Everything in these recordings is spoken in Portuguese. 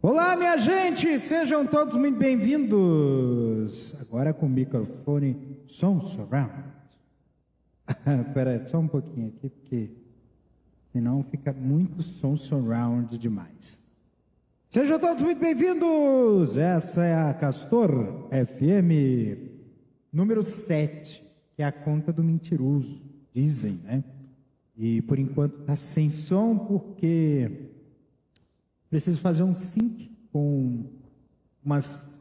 Olá, minha gente! Sejam todos muito bem-vindos! Agora com o microfone som surround. Espera aí, só um pouquinho aqui, porque senão fica muito som surround demais. Sejam todos muito bem-vindos! Essa é a Castor FM número 7, que é a conta do mentiroso, dizem, né? E por enquanto tá sem som, porque preciso fazer um sync com umas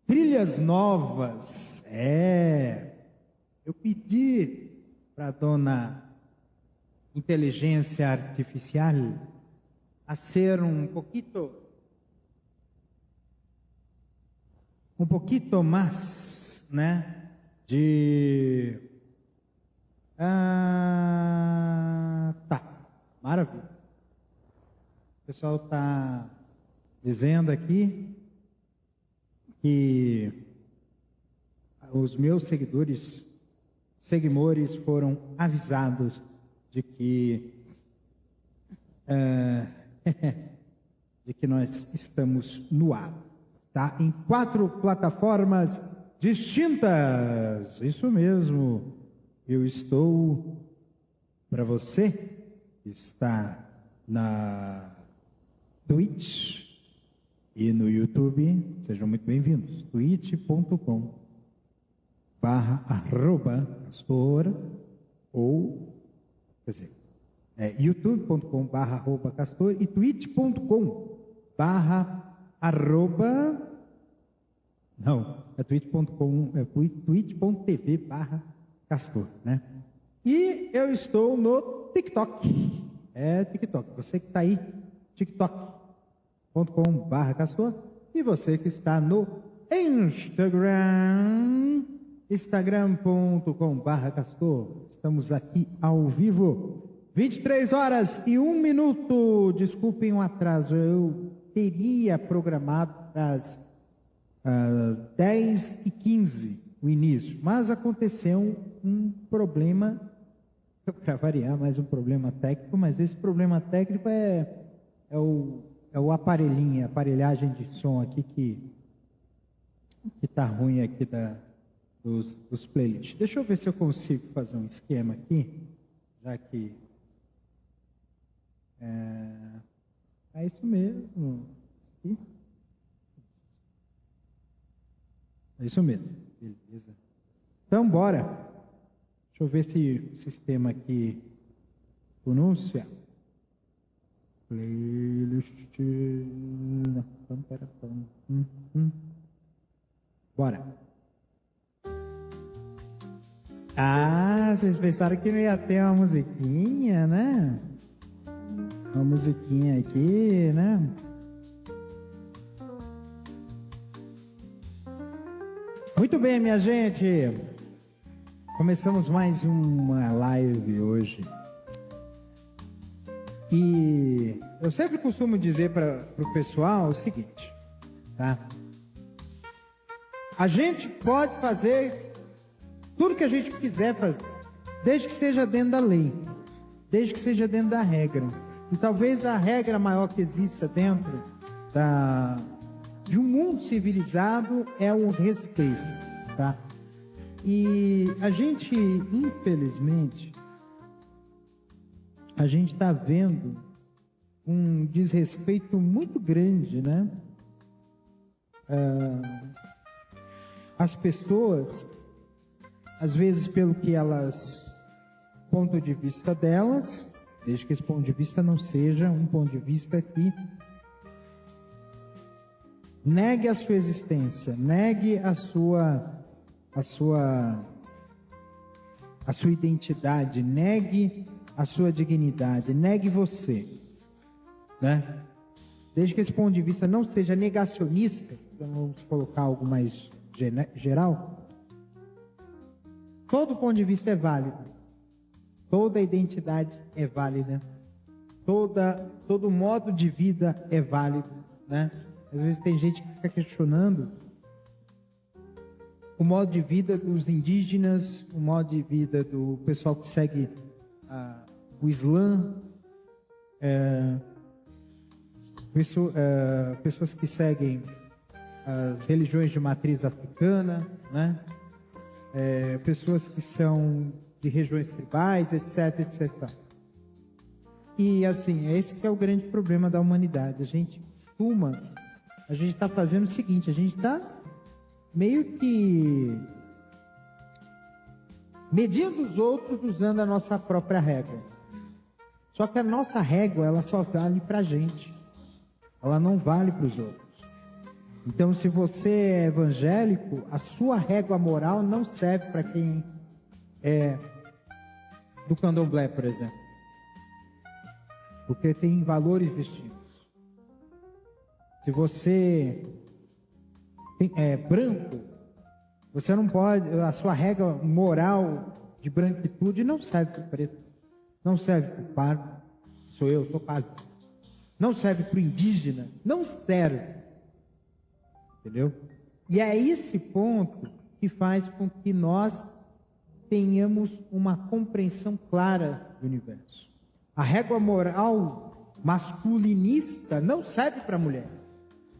trilhas novas. Eu pedi para a dona inteligência artificial a ser um pouquito mais, né, de... tá, maravilha. O pessoal está dizendo aqui que os meus seguidores foram avisados de que de que nós estamos no ar. Está em 4 plataformas distintas. Isso mesmo. Eu estou, para você que está na Twitch e no YouTube, sejam muito bem-vindos. twitch.com/castor ou, quer dizer, youtube.com/castor e twitch.tv/castor, né? E eu estou no TikTok. TikTok. Você que está aí, tiktok.com/castor. E você que está no Instagram, instagram.com/castor. Estamos aqui ao vivo, 23 horas e 1 minuto. Desculpem o atraso, eu teria programado para as 10h15 o início, mas aconteceu um problema, para variar, mais um problema técnico, mas esse problema técnico é o aparelhinho, a aparelhagem de som aqui que tá ruim aqui dos playlists. Deixa eu ver se eu consigo fazer um esquema aqui, já que é isso mesmo. Aqui. É isso mesmo, beleza. Então, bora. Deixa eu ver se o sistema aqui pronuncia. Playlist. Bora. Vocês pensaram que não ia ter uma musiquinha, né? Uma musiquinha aqui, né? Muito bem, minha gente. Começamos mais uma live hoje. E eu sempre costumo dizer para o pessoal o seguinte, tá? A gente pode fazer tudo que a gente quiser fazer, desde que seja dentro da lei, desde que seja dentro da regra. E talvez a regra maior que exista dentro de um mundo civilizado é o respeito, tá? E a gente, infelizmente, a gente está vendo um desrespeito muito grande, né? As pessoas, às vezes pelo que elas, ponto de vista delas, desde que esse ponto de vista não seja um ponto de vista que negue a sua existência, negue a sua identidade, negue a sua dignidade, negue você, né? Desde que esse ponto de vista não seja negacionista, vamos colocar algo mais geral, todo ponto de vista é válido, toda identidade é válida, todo modo de vida é válido, né? Às vezes tem gente que fica questionando o modo de vida dos indígenas, o modo de vida do pessoal que segue o Islã, pessoas que seguem as religiões de matriz africana, né? Pessoas que são de regiões tribais, etc, etc. E assim, esse que é o grande problema da humanidade. A gente está fazendo o seguinte, a gente está meio que medindo os outros usando a nossa própria régua. Só que a nossa régua, ela só vale para a gente. Ela não vale para os outros. Então, se você é evangélico, a sua régua moral não serve para quem é do candomblé, por exemplo. Porque tem valores distintos. Se você é branco, você não pode, a sua régua moral de branquitude não serve para o preto, não serve para o pardo, sou pardo, não serve para o indígena, não serve. Entendeu? E é esse ponto que faz com que nós tenhamos uma compreensão clara do universo. A régua moral masculinista não serve para a mulher.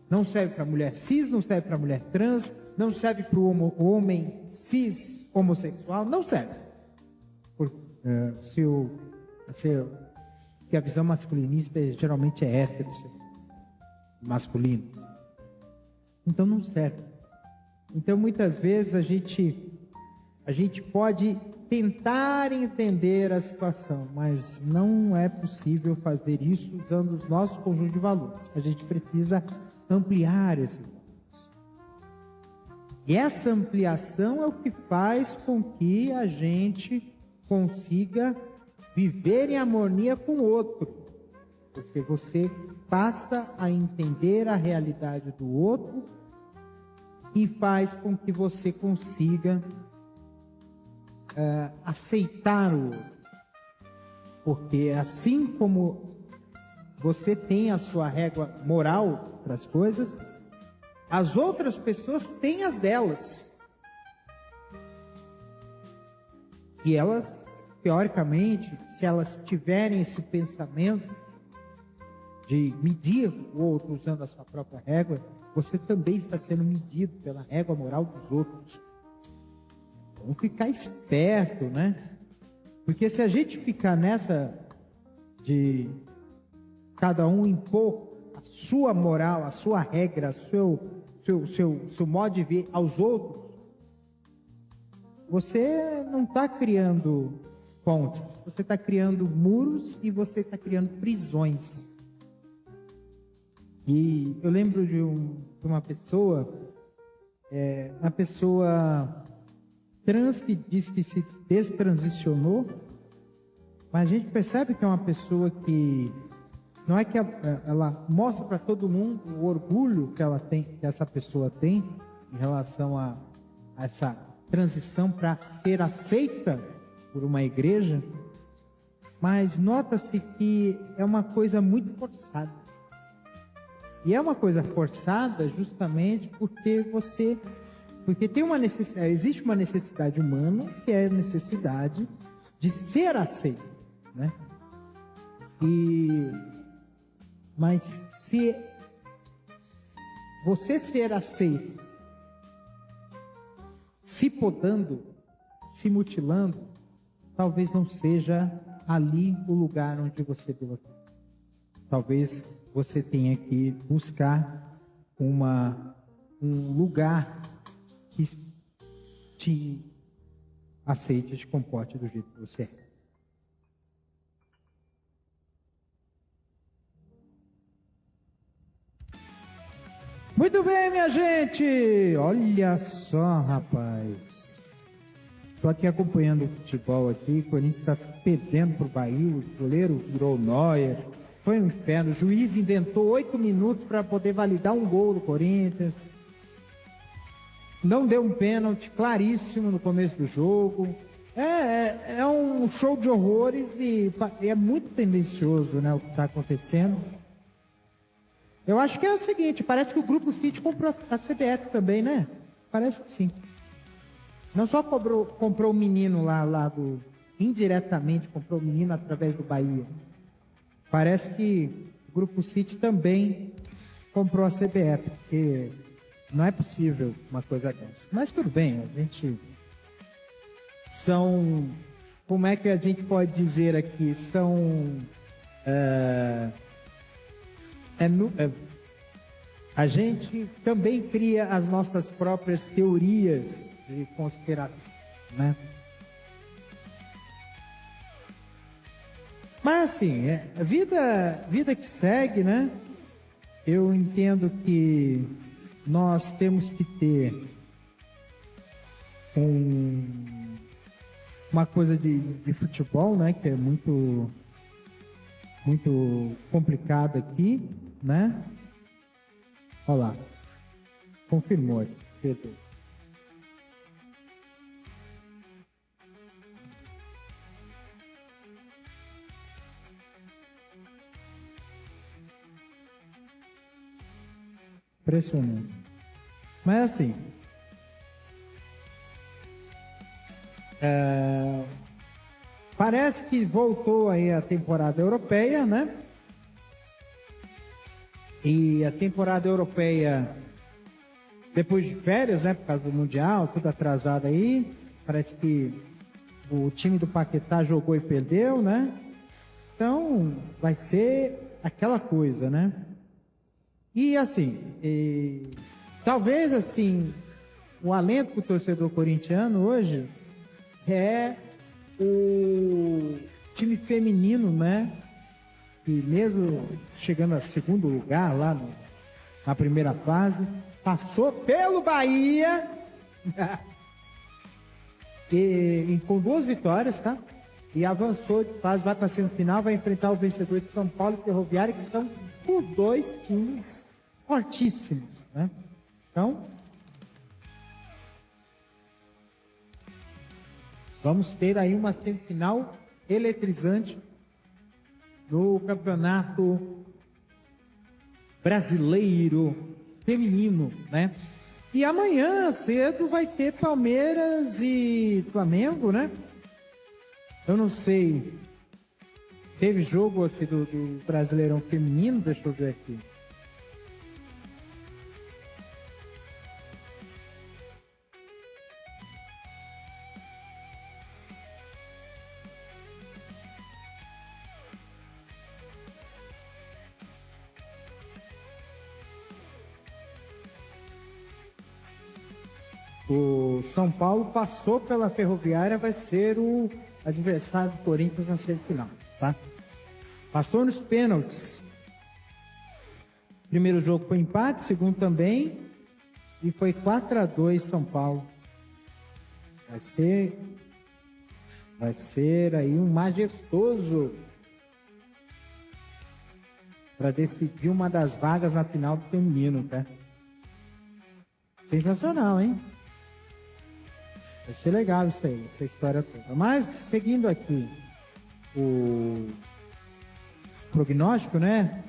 Não serve para a mulher cis, não serve para a mulher trans, não serve para o homem cis homossexual, não serve. Porque a visão masculinista geralmente é heterossexual, masculino. Então não serve. Então muitas vezes a gente pode tentar entender a situação, mas não é possível fazer isso usando os nossos conjuntos de valores. A gente precisa ampliar esses valores. E essa ampliação é o que faz com que a gente consiga viver em harmonia com o outro. Porque você passa a entender a realidade do outro e faz com que você consiga aceitar o outro. Porque assim como você tem a sua régua moral para as coisas, as outras pessoas têm as delas. E elas, teoricamente, se elas tiverem esse pensamento de medir o outro usando a sua própria régua, você também está sendo medido pela régua moral dos outros. Vamos ficar esperto, né? Porque se a gente ficar nessa de cada um impor a sua moral, a sua regra, seu modo de ver aos outros, você não está criando pontes, você está criando muros e você está criando prisões. E eu lembro de uma pessoa, uma pessoa trans que diz que se destransicionou, mas a gente percebe que é uma pessoa que não é que ela mostra para todo mundo o orgulho que ela tem, que essa pessoa tem em relação a essa transição para ser aceita por uma igreja, mas nota-se que é uma coisa muito forçada. E é uma coisa forçada justamente porque tem uma necessidade, existe uma necessidade humana que é a necessidade de ser aceito, né? Mas se você ser aceito, se podando, se mutilando, talvez não seja ali o lugar onde você deve. Talvez você tenha que buscar um lugar que te aceite, te comporte do jeito que você é. Muito bem, minha gente! Olha só, rapaz. Estou aqui acompanhando o futebol aqui. O Corinthians está perdendo para o Bahia. O goleiro virou nóia. Foi um inferno. O juiz inventou 8 minutos para poder validar um gol do Corinthians. Não deu um pênalti claríssimo no começo do jogo. É um show de horrores e é muito tendencioso, né, o que está acontecendo. Eu acho que é o seguinte, parece que o Grupo City comprou a CBF também, né? Parece que sim. Não só comprou o menino indiretamente comprou o menino através do Bahia. Parece que o Grupo City também comprou a CBF, porque não é possível uma coisa dessa. Mas tudo bem, a gente são, como é que a gente pode dizer aqui, são a gente também cria as nossas próprias teorias de conspiração, né? Mas assim, a vida que segue, né? Eu entendo que nós temos que ter uma coisa de futebol, né? Que é muito complicado aqui, né? Olha lá, confirmou aqui, Pedro. Impressionante. Mas assim, parece que voltou aí a temporada europeia, né? E a temporada europeia, depois de férias, né? Por causa do Mundial, tudo atrasado aí. Parece que o time do Paquetá jogou e perdeu, né? Então, vai ser aquela coisa, né? E assim, talvez assim, o alento para o torcedor corintiano hoje é o time feminino, né? Que mesmo chegando a segundo lugar lá na primeira fase, passou pelo Bahia com 2 vitórias, tá? E avançou de fase, vai para a semifinal, vai enfrentar o vencedor de São Paulo e Ferroviária, que são os 2 times fortíssimos, né? Então, vamos ter aí uma semifinal eletrizante no Campeonato Brasileiro Feminino, né? E amanhã cedo vai ter Palmeiras e Flamengo, né? Eu não sei. Teve jogo aqui do Brasileirão Feminino, deixa eu ver aqui. O São Paulo passou pela Ferroviária, vai ser o adversário do Corinthians na semifinal, tá? Passou nos pênaltis. Primeiro jogo foi empate, segundo também, e foi 4-2 São Paulo. Vai ser aí um majestoso para decidir uma das vagas na final do feminino, tá? Sensacional, hein? Vai ser legal isso aí, essa história toda. Mas, seguindo aqui o prognóstico, né?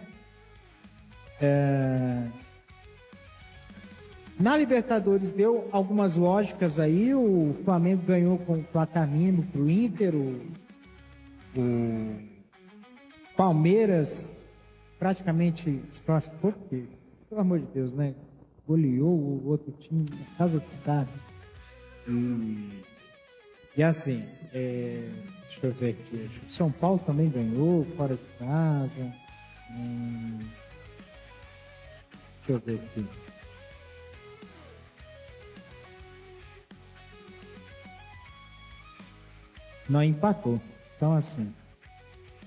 Na Libertadores deu algumas lógicas aí. O Flamengo ganhou com o placar mínimo para o Inter. O Palmeiras praticamente se classificou, porque, pelo amor de Deus, né? Goleou o outro time na casa dos caras. E assim, deixa eu ver aqui. Acho que São Paulo também ganhou, fora de casa. Deixa eu ver aqui. Não empatou. Então, assim,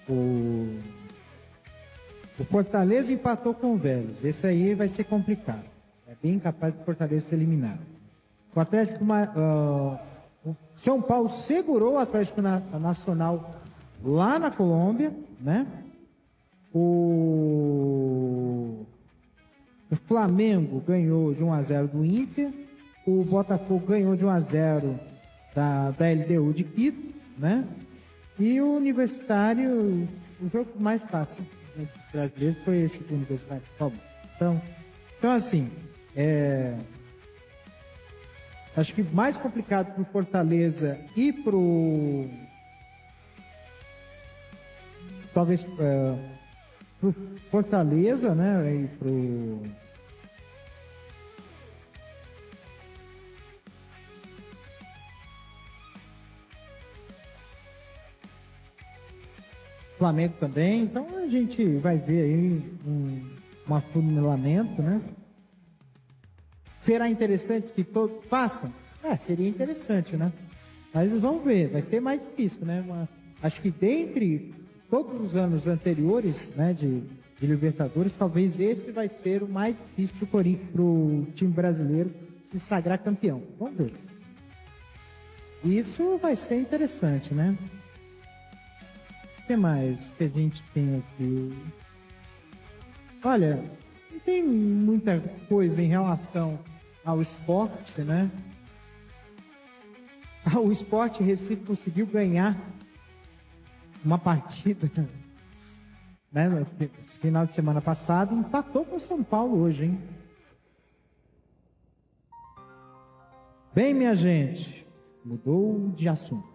o Fortaleza empatou com o Vélez. Esse aí vai ser complicado. É bem capaz do Fortaleza ser eliminado. O Atlético, o São Paulo segurou o Atlético Nacional lá na Colômbia, né? O Flamengo ganhou de 1-0 do Inter. O Botafogo ganhou de 1-0 da LDU de Quito, né? E o Universitário, o jogo mais fácil brasileiro foi esse do Universitário. Então assim, acho que mais complicado para o Fortaleza e para o talvez pro Fortaleza, né? E pro Flamengo também. Então a gente vai ver aí um afunilamento, né? Será interessante que todos façam? Seria interessante, né? Mas vamos ver, vai ser mais difícil, né? Acho que dentre todos os anos anteriores, né, de Libertadores, talvez esse vai ser o mais difícil pro time brasileiro se sagrar campeão. Vamos ver. Isso vai ser interessante, né? O que mais que a gente tem aqui? Olha, não tem muita coisa em relação ao esporte, né? O Sport Recife conseguiu ganhar uma partida, né, no final de semana passado, empatou com o São Paulo hoje, hein? Bem, minha gente, mudou de assunto.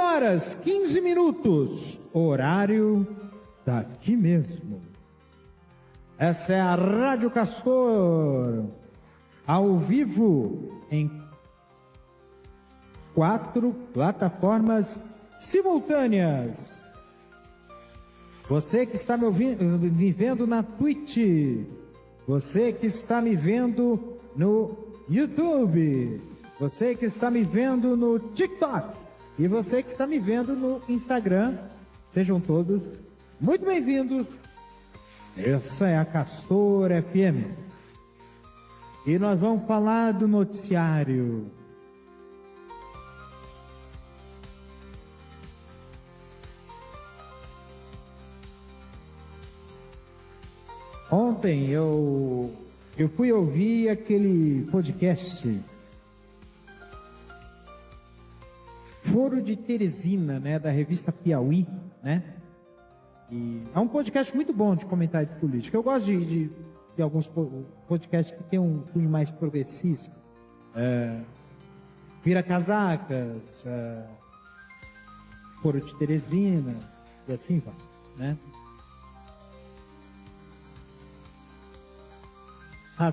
Horas 15 minutos, horário daqui mesmo. Essa é a Rádio Castor, ao vivo em 4 plataformas simultâneas. Você que está me vendo na Twitch, você que está me vendo no YouTube, você que está me vendo no TikTok e você que está me vendo no Instagram, sejam todos muito bem-vindos. Essa é a Castor FM. E nós vamos falar do noticiário. Ontem eu fui ouvir aquele podcast Foro de Teresina, né, da revista Piauí, né? E é um podcast muito bom de comentário de política. Eu gosto de alguns podcasts que tem um cunho mais progressista. Vira Casacas, Foro de Teresina, e assim vai, né?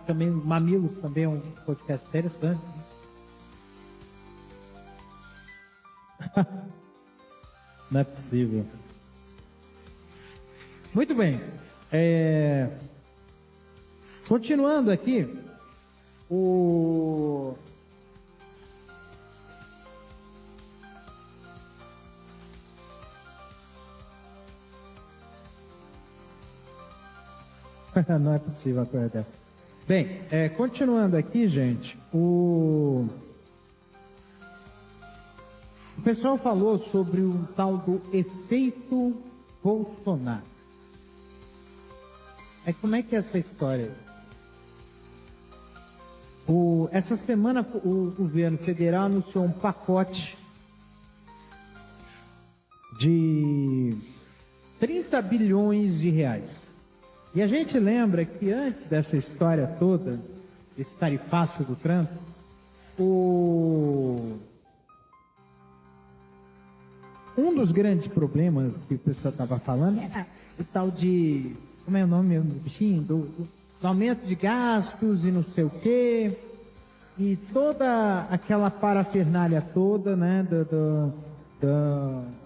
Também Mamilos também é um podcast interessante. Não é possível. Muito bem. Continuando aqui, não é possível uma coisa dessa. Bem, continuando aqui, gente, o pessoal falou sobre o tal do efeito Bolsonaro. Como é que é essa história? Essa semana o governo federal anunciou um pacote de 30 bilhões de reais. E a gente lembra que antes dessa história toda, esse tarifaço do Trump, um dos grandes problemas que o pessoal estava falando era o tal de, como é o nome do bichinho? Do aumento de gastos e não sei o quê, e toda aquela parafernália toda, né,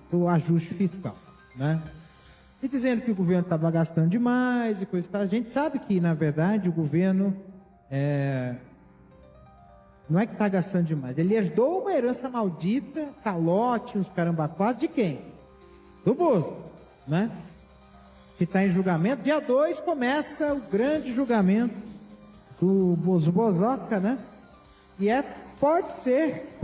do ajuste fiscal, né? E dizendo que o governo estava gastando demais e coisa e tal. A gente sabe que, na verdade, o governo não é que está gastando demais. Ele herdou uma herança maldita, calote, uns caramba quatro, de quem? Do Bozo, né? Que está em julgamento. Dia 2 começa o grande julgamento do Bozo Bozoca, né? E pode ser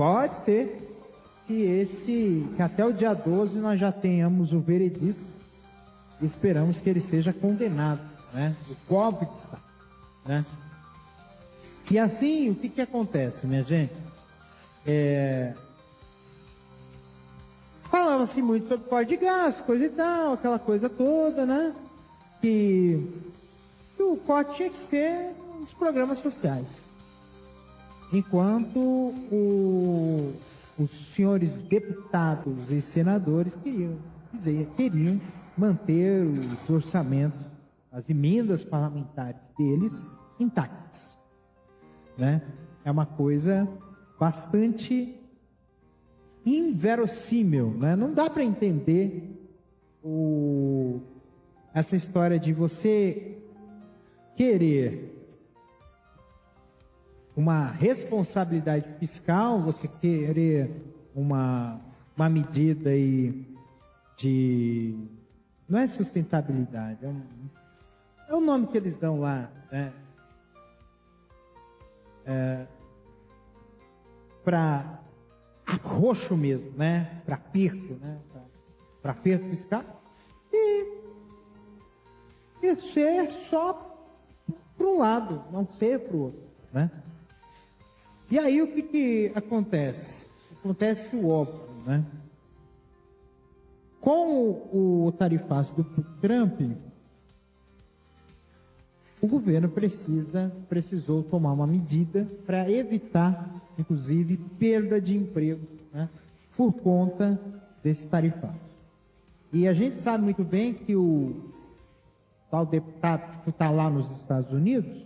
que até o dia 12 nós já tenhamos o veredito. Esperamos que ele seja condenado, né? O golpe de Estado, né? E assim, o que acontece, minha gente? Falava-se muito sobre código de gás, coisa e tal, aquela coisa toda, né? Que o corte tinha que ser nos programas sociais. enquanto os senhores deputados e senadores queriam manter os orçamentos, as emendas parlamentares deles intactas, né? É uma coisa bastante inverossímil, né? Não dá para entender essa história de você querer uma responsabilidade fiscal, você querer uma medida aí de... Não é sustentabilidade, é o nome que eles dão lá, né? Para arroxo mesmo, né? Para aperto, né? Para aperto fiscal. E isso é só para um lado, não ser para o outro, né? E aí o que acontece? Acontece o óbvio, né? Com o tarifaço do Trump, o governo precisou tomar uma medida para evitar, inclusive, perda de emprego, né, por conta desse tarifaço. E a gente sabe muito bem que o tal deputado que está lá nos Estados Unidos,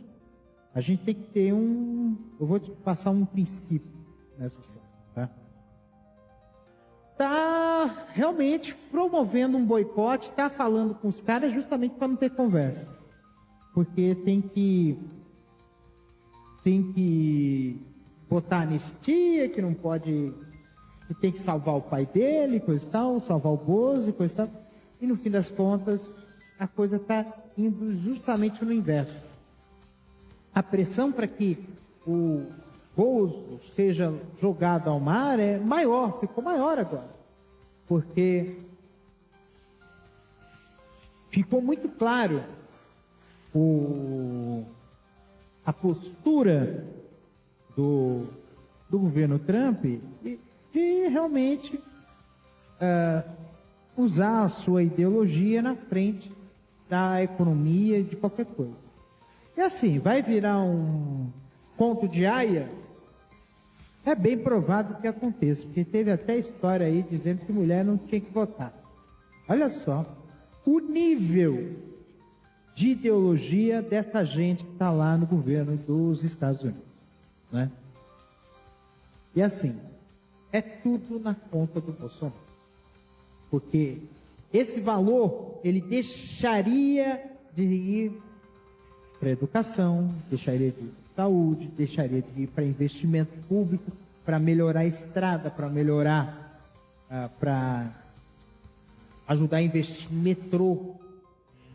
a gente tem que ter eu vou te passar um princípio nessa história, tá? Está realmente promovendo um boicote, está falando com os caras justamente para não ter conversa. Porque tem que botar anistia, que não pode, que tem que salvar o pai dele, coisa e tal, salvar o Bozo, coisa e tal. E no fim das contas, a coisa está indo justamente no inverso. A pressão para que o Bozo seja jogado ao mar é maior, ficou maior agora. Porque ficou muito claro a postura do governo Trump de realmente usar a sua ideologia na frente da economia, de qualquer coisa. E assim, vai virar um conto de aia? É bem provável que aconteça, porque teve até história aí dizendo que mulher não tinha que votar. Olha só, o nível de ideologia dessa gente que está lá no governo dos Estados Unidos, né? E assim, é tudo na conta do Bolsonaro. Porque esse valor, ele deixaria de ir para educação, deixaria de ir para saúde, deixaria de ir para investimento público, para melhorar a estrada, para melhorar, para ajudar a investir em metrô,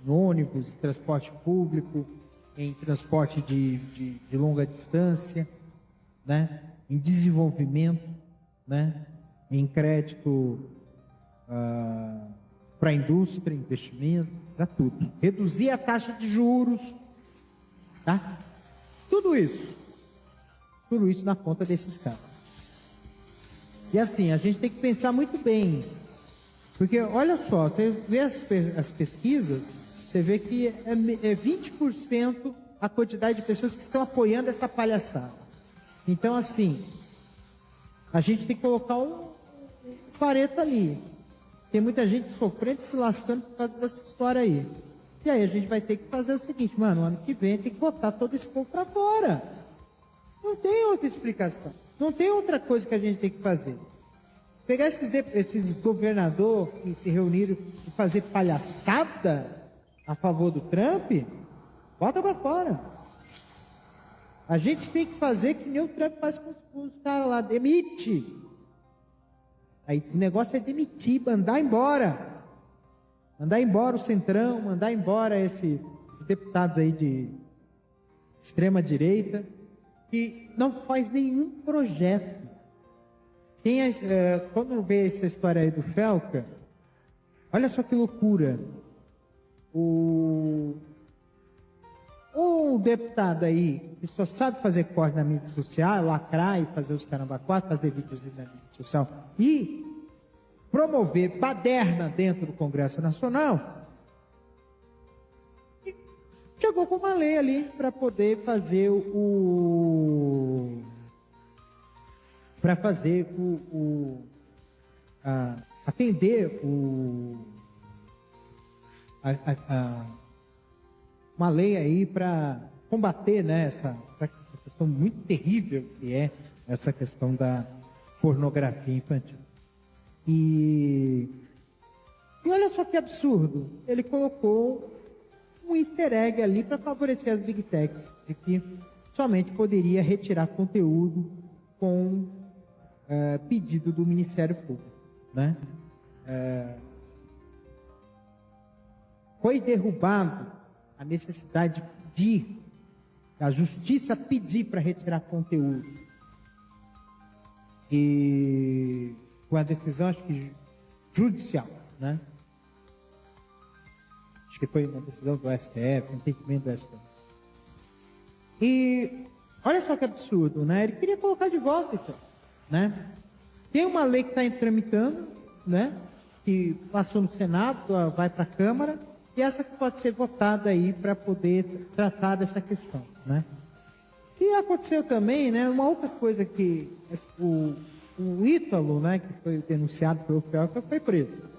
em ônibus, em transporte público, em transporte de longa distância, né? Em desenvolvimento, né? Em crédito para a indústria, investimento, para tudo. Reduzir a taxa de juros, tá? Tudo isso na conta desses caras. E assim, a gente tem que pensar muito bem, porque olha só, você vê as pesquisas, você vê que é 20% a quantidade de pessoas que estão apoiando essa palhaçada. Então, assim, a gente tem que colocar o pareta ali. Tem muita gente sofrendo e se lascando por causa dessa história aí. E aí a gente vai ter que fazer o seguinte, mano, ano que vem tem que botar todo esse povo para fora. Não tem outra explicação. Não tem outra coisa que a gente tem que fazer. Pegar esses governadores que se reuniram e fazer palhaçada a favor do Trump, bota para fora. A gente tem que fazer que nem o Trump faz com os caras lá, demite. Aí o negócio é demitir, mandar embora. Mandar embora o Centrão, mandar embora esses deputados aí de extrema direita, que não faz nenhum projeto. Quando vê essa história aí do Felca, olha só que loucura. Um deputado aí que só sabe fazer corte na mídia social, lacrar e fazer os caramba quatro, fazer vídeos na mídia social e promover baderna dentro do Congresso Nacional, e chegou com uma lei ali para poder fazer para fazer atender uma lei aí para combater, né, essa questão muito terrível que é essa questão da pornografia infantil. E olha só que absurdo, ele colocou um easter egg ali para favorecer as big techs, de que somente poderia retirar conteúdo com pedido do Ministério Público, né? Foi derrubado a necessidade de pedir, a justiça pedir para retirar conteúdo. E com a decisão, acho que judicial, né? Acho que foi uma decisão do STF, um entendimento do STF. E olha só que absurdo, né? Ele queria colocar de volta isso, né? Tem uma lei que está tramitando, né? Que passou no Senado, vai para a Câmara, e essa que pode ser votada aí para poder tratar dessa questão, né? E aconteceu também, né? Uma outra coisa que o Ítalo, né? Que foi denunciado pelo FELCA, foi preso.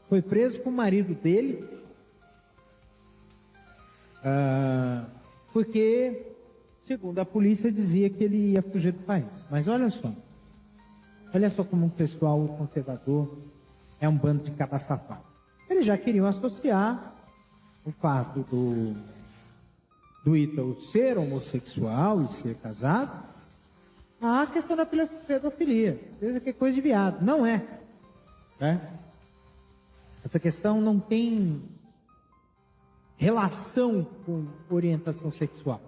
Foi preso com o marido dele, porque, segundo a polícia, dizia que ele ia fugir do país. Mas olha só como um pessoal conservador é um bando de cabra safado. Eles já queriam associar o fato do Ítalo ser homossexual e ser casado à questão da pedofilia. Veja que é coisa de viado. Não é, né? Essa questão não tem relação com orientação sexual,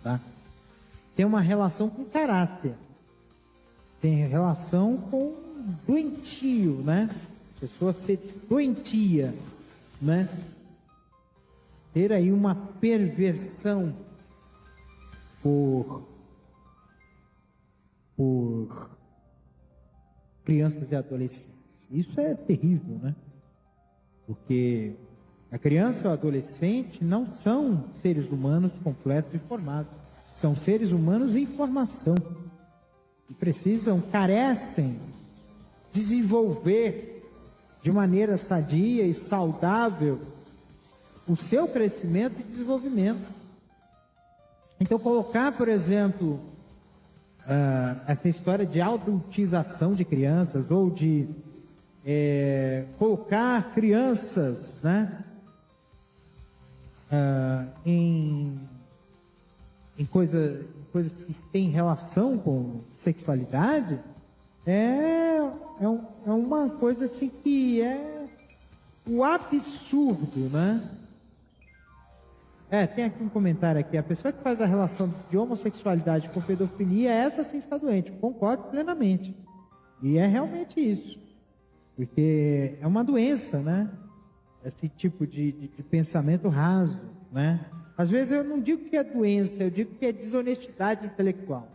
tá? Tem uma relação com caráter. Tem relação com doentio, né? A pessoa ser doentia, né? Ter aí uma perversão por crianças e adolescentes. Isso é terrível, né? Porque a criança e o adolescente não são seres humanos completos e formados. São seres humanos em formação. E carecem desenvolver de maneira sadia e saudável o seu crescimento e desenvolvimento. Então, colocar, por exemplo, essa história de adultização de crianças ou de colocar crianças, né, em coisas que têm relação com sexualidade é uma coisa assim que é o absurdo, né? Tem aqui um comentário aqui, a pessoa que faz a relação de homossexualidade com pedofilia, essa sim está doente. Concordo plenamente. E é realmente isso. Porque é uma doença, né? Esse tipo de pensamento raso, né? Às vezes eu não digo que é doença, eu digo que é desonestidade intelectual,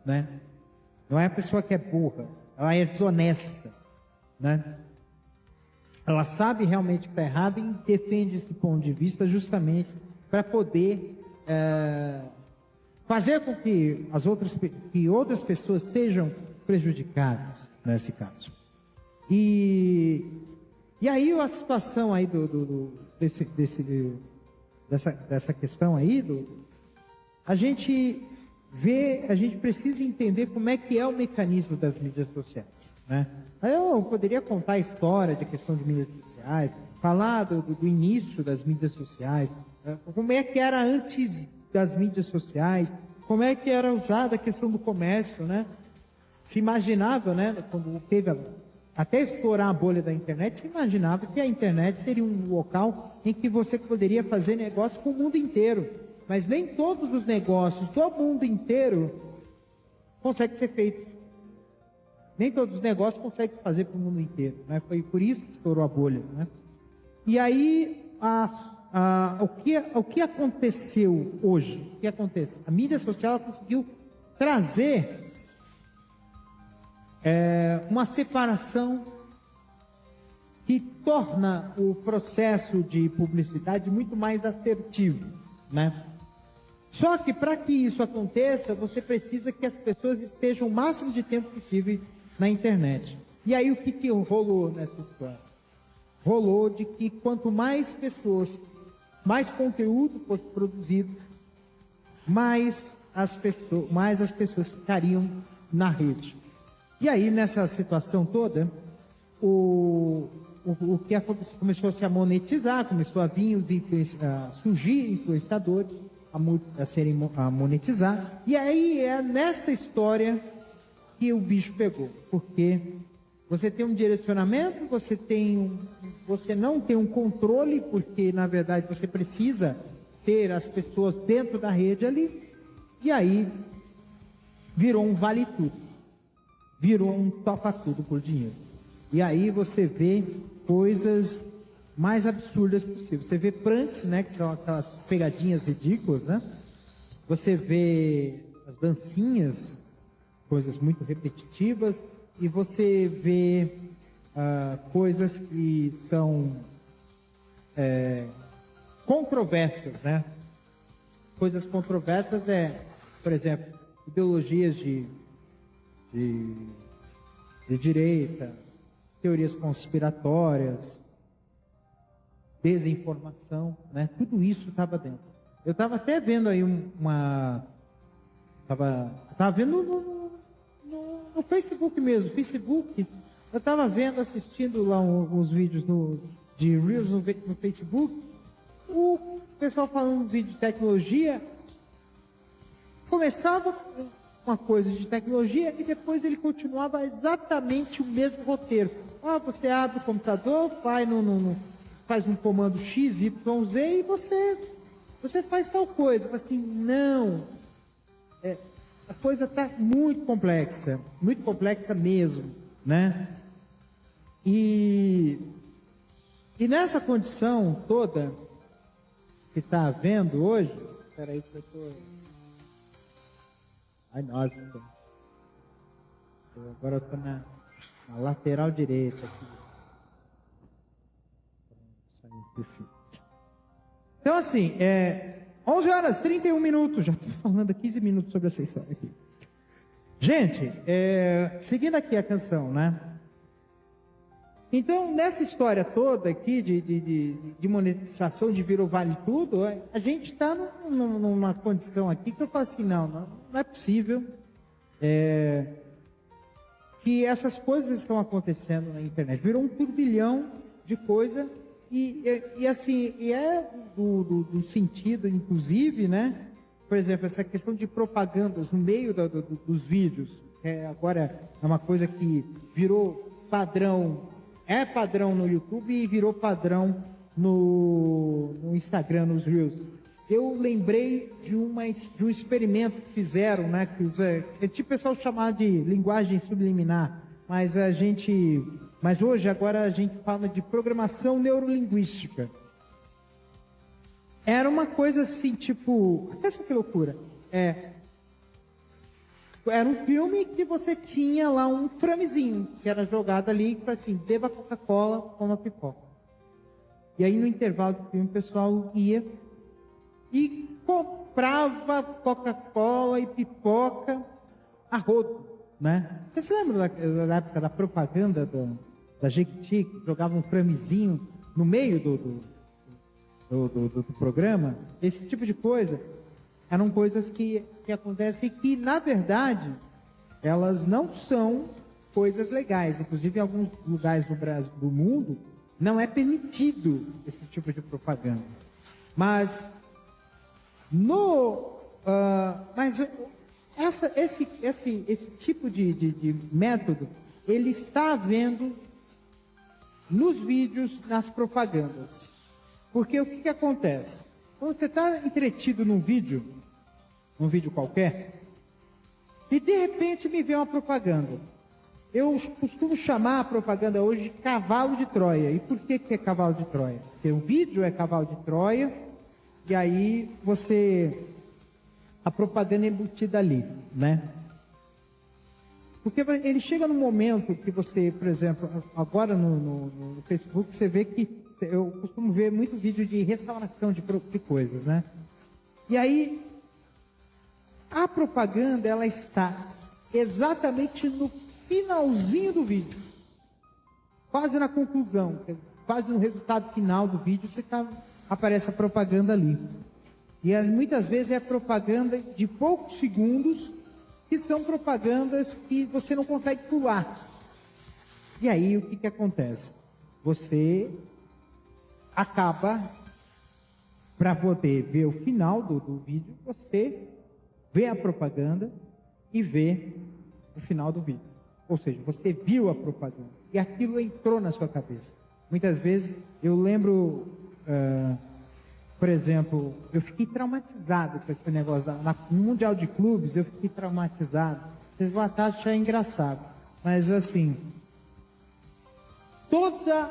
né? Não é a pessoa que é burra, ela é desonesta, né? Ela sabe realmente que está errada e defende esse ponto de vista justamente para poder fazer com que outras pessoas sejam prejudicadas nesse caso. E aí a situação aí dessa questão aí, a gente precisa entender como é que é o mecanismo das mídias sociais, né? Eu poderia contar a história de questão de mídias sociais, falar do início das mídias sociais, como é que era antes das mídias sociais, como é que era usada a questão do comércio, né? Se imaginava, né, quando teve até estourar a bolha da internet, se imaginava que a internet seria um local em que você poderia fazer negócio com o mundo inteiro. Mas nem todos os negócios do mundo inteiro conseguem ser feitos. Nem todos os negócios conseguem fazer para o mundo inteiro, né? Foi por isso que estourou a bolha, né? E aí, o que aconteceu hoje? O que acontece? A mídia social conseguiu trazer uma separação que torna o processo de publicidade muito mais assertivo, né? Só que para que isso aconteça, você precisa que as pessoas estejam o máximo de tempo possível na internet. E aí o que rolou nessa história? Rolou de que quanto mais pessoas, mais conteúdo fosse produzido, mais as pessoas ficariam na rede. E aí, nessa situação toda, o que aconteceu? Começou a se monetizar, começou a vir surgir influenciadores a monetizar. E aí é nessa história que o bicho pegou. Porque você tem um direcionamento, você não tem um controle, porque na verdade você precisa ter as pessoas dentro da rede ali. E aí virou um vale tudo. Virou um topa tudo por dinheiro. E aí você vê coisas mais absurdas possíveis. Você vê pranks, né, que são aquelas pegadinhas ridículas, né? Você vê as dancinhas, coisas muito repetitivas, e você vê coisas que são controversas, né? Coisas controversas por exemplo, ideologias de direita, teorias conspiratórias, desinformação, né? Tudo isso estava dentro. Eu estava até vendo aí Estava vendo no Facebook mesmo. Facebook, eu estava vendo, assistindo lá uns vídeos de Reels no Facebook. O pessoal falando vídeo de tecnologia. Começava uma coisa de tecnologia e depois ele continuava exatamente o mesmo roteiro. Você abre o computador, faz um comando X, Y, Z e você faz tal coisa. Assim, não. A coisa está muito complexa mesmo, né? E nessa condição toda que está havendo hoje, espera aí que eu tô... Ai, nossa. Agora eu estou na lateral direita aqui. Então, assim, 11 horas, 31 minutos. Já estou falando há 15 minutos sobre essa história aqui. Gente, seguindo aqui a canção, né? Então, nessa história toda aqui de monetização, de virou vale tudo, a gente está numa condição aqui que eu falo assim, não é possível que essas coisas estão acontecendo na internet. Virou um turbilhão de coisa e assim, do sentido, inclusive, né? Por exemplo, essa questão de propagandas no meio dos vídeos, agora é uma coisa que virou padrão. É padrão no YouTube e virou padrão no Instagram, nos Reels. Eu lembrei de um experimento que fizeram, né? Que tipo o pessoal chamar de linguagem subliminar, mas hoje agora a gente fala de programação neurolinguística. Era uma coisa assim, tipo, até só que loucura. Era um filme que você tinha lá um framezinho que era jogado ali, que assim, beba Coca-Cola, coma pipoca. E aí no intervalo do filme o pessoal ia e comprava Coca-Cola e pipoca a rodo, né? Você se lembra da época da propaganda da Jequiti, que jogava um framezinho no meio do programa? Esse tipo de coisa. Eram coisas que acontecem que, na verdade, elas não são coisas legais. Inclusive, em alguns lugares do mundo, não é permitido esse tipo de propaganda. Mas esse tipo de método, ele está havendo nos vídeos, nas propagandas. Porque o que acontece? Quando você está entretido num vídeo qualquer, e de repente me vê uma propaganda. Eu costumo chamar a propaganda hoje de cavalo de Troia. E por que é cavalo de Troia? Porque o vídeo é cavalo de Troia, e aí a propaganda é embutida ali, né? Porque ele chega num momento que você, por exemplo, agora no Facebook, você vê que eu costumo ver muito vídeo de restauração de coisas, né? E aí A propaganda, ela está exatamente no finalzinho do vídeo. Quase na conclusão, quase no resultado final do vídeo, aparece a propaganda ali. E muitas vezes é propaganda de poucos segundos, que são propagandas que você não consegue pular. E aí, o que acontece? Você acaba, para poder ver o final do vídeo, você vê a propaganda e vê o final do vídeo. Ou seja, você viu a propaganda e aquilo entrou na sua cabeça. Muitas vezes, eu lembro, por exemplo, eu fiquei traumatizado com esse negócio. No Mundial de Clubes, eu fiquei traumatizado. Vocês vão até achar engraçado. Mas, assim, toda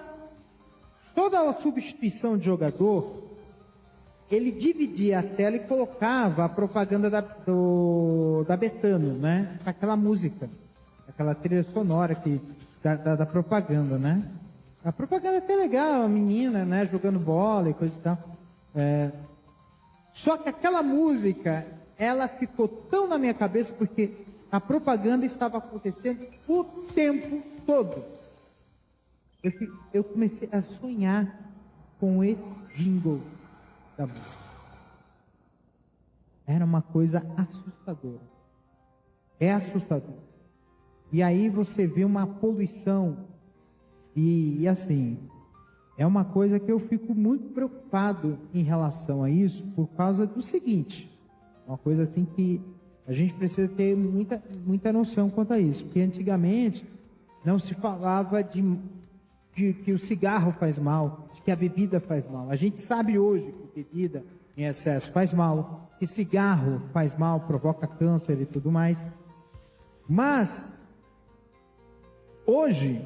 a substituição de jogador, ele dividia a tela e colocava a propaganda da Betano, né? Aquela música, aquela trilha sonora da propaganda, né? A propaganda é até legal, a menina, né? Jogando bola e coisa e tal. Só que aquela música, ela ficou tão na minha cabeça porque a propaganda estava acontecendo o tempo todo. Eu comecei a sonhar com esse jingle da música. Era uma coisa assustadora. É assustador. E aí você vê uma poluição e assim, é uma coisa que eu fico muito preocupado em relação a isso, por causa do seguinte, uma coisa assim que a gente precisa ter muita noção quanto a isso, porque antigamente não se falava de que o cigarro faz mal, de que a bebida faz mal. A gente sabe hoje que bebida em excesso faz mal, que cigarro faz mal, provoca câncer e tudo mais. Mas, hoje,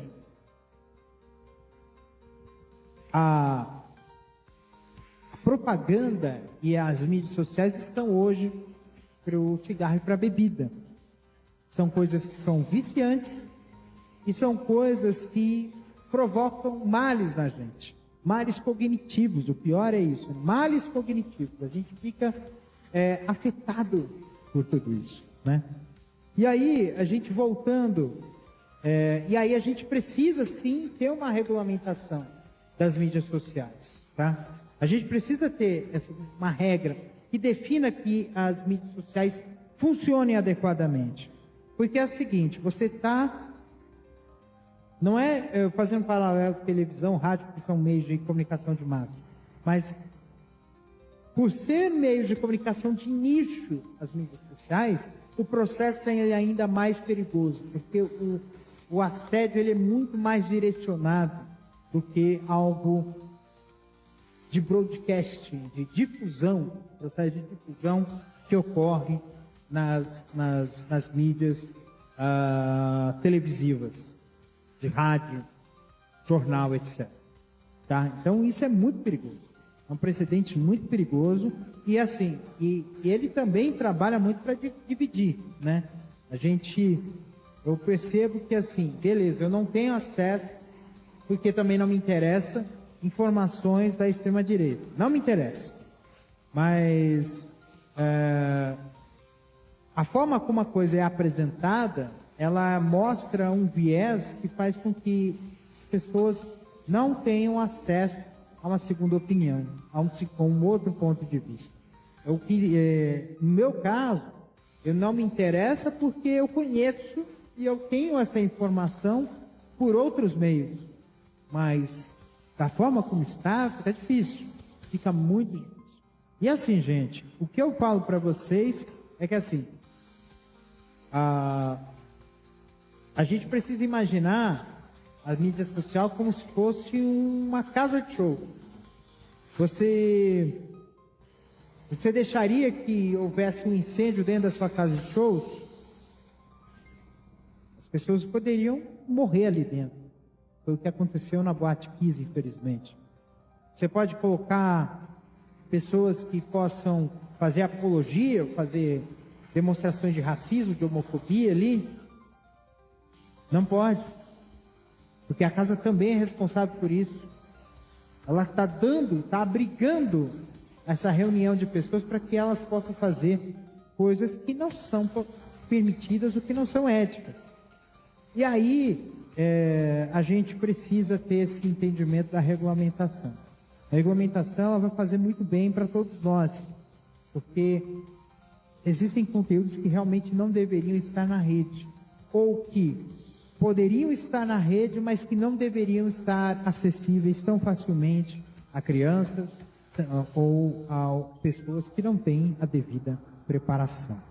a propaganda e as mídias sociais estão hoje para o cigarro e para a bebida. São coisas que são viciantes e são coisas que provocam males na gente, males cognitivos. O pior é isso, males cognitivos. A gente fica afetado por tudo isso, né? E aí, a gente voltando, e aí a gente precisa sim ter uma regulamentação das mídias sociais, tá? A gente precisa ter uma regra que defina que as mídias sociais funcionem adequadamente. Porque é o seguinte, você está... Não é fazendo paralelo com televisão, rádio, que são meios de comunicação de massa, mas por ser meios de comunicação de nicho, as mídias sociais, o processo é ainda mais perigoso, porque o assédio ele é muito mais direcionado do que algo de broadcast, de difusão, processo de difusão que ocorre nas mídias televisivas, de rádio, jornal, etc. Tá? Então isso é muito perigoso. É um precedente muito perigoso e assim, e ele também trabalha muito para dividir, né? Eu percebo que assim, beleza, eu não tenho acesso, porque também não me interessa, informações da extrema direita. Não me interessa. Mas a forma como a coisa é apresentada, ela mostra um viés que faz com que as pessoas não tenham acesso a uma segunda opinião, a um outro ponto de vista. No meu caso, eu não me interessa porque eu conheço e eu tenho essa informação por outros meios. Mas, da forma como está, fica difícil. Fica muito difícil. E assim, gente, o que eu falo para vocês é que assim, a gente precisa imaginar a mídia social como se fosse uma casa de show. Você deixaria que houvesse um incêndio dentro da sua casa de shows? As pessoas poderiam morrer ali dentro. Foi o que aconteceu na Boate Kiss, infelizmente. Você pode colocar pessoas que possam fazer apologia, fazer demonstrações de racismo, de homofobia ali? Não pode. Porque a casa também é responsável por isso. Ela está abrigando essa reunião de pessoas para que elas possam fazer coisas que não são permitidas ou que não são éticas. E aí a gente precisa ter esse entendimento da regulamentação. A regulamentação ela vai fazer muito bem para todos nós, porque existem conteúdos que realmente não deveriam estar na rede, ou que poderiam estar na rede, mas que não deveriam estar acessíveis tão facilmente a crianças ou a pessoas que não têm a devida preparação.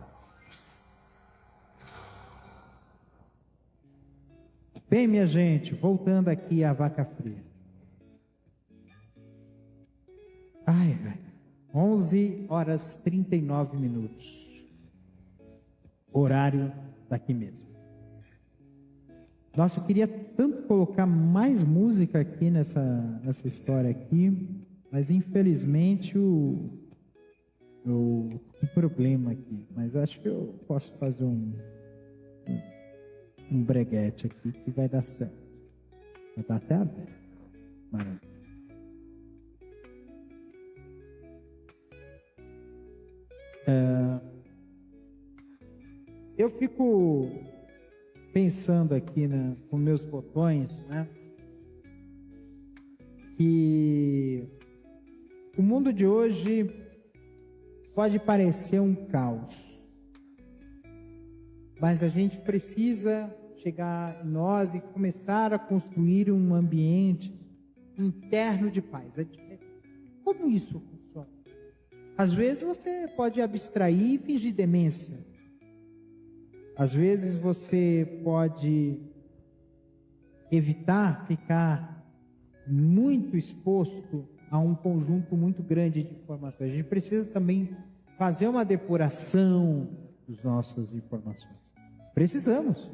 Bem, minha gente, voltando aqui à vaca fria. 11h39. Horário daqui mesmo. Nossa, eu queria tanto colocar mais música aqui nessa história aqui, mas infelizmente eu tenho um problema aqui. Mas acho que eu posso fazer um breguete aqui que vai dar certo. Já está até aberto. Maravilha. Eu fico pensando aqui com meus botões, né? Que o mundo de hoje pode parecer um caos, mas a gente precisa chegar em nós e começar a construir um ambiente interno de paz. Como isso funciona? Às vezes você pode abstrair e fingir demência. Às vezes você pode evitar ficar muito exposto a um conjunto muito grande de informações. A gente precisa também fazer uma depuração das nossas informações. Precisamos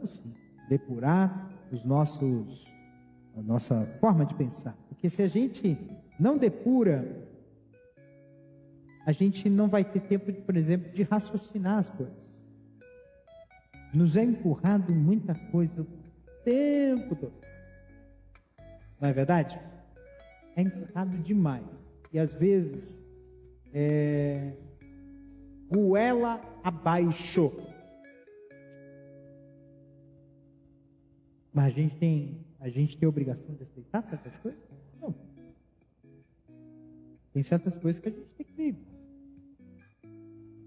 sim, depurar a nossa forma de pensar. Porque se a gente não depura, a gente não vai ter tempo, por exemplo, de raciocinar as coisas. Nos é empurrado muita coisa o tempo todo. Não é verdade? É empurrado demais. E às vezes, goela abaixo. Mas a gente tem a obrigação de aceitar certas coisas? Não. Tem certas coisas que a gente tem que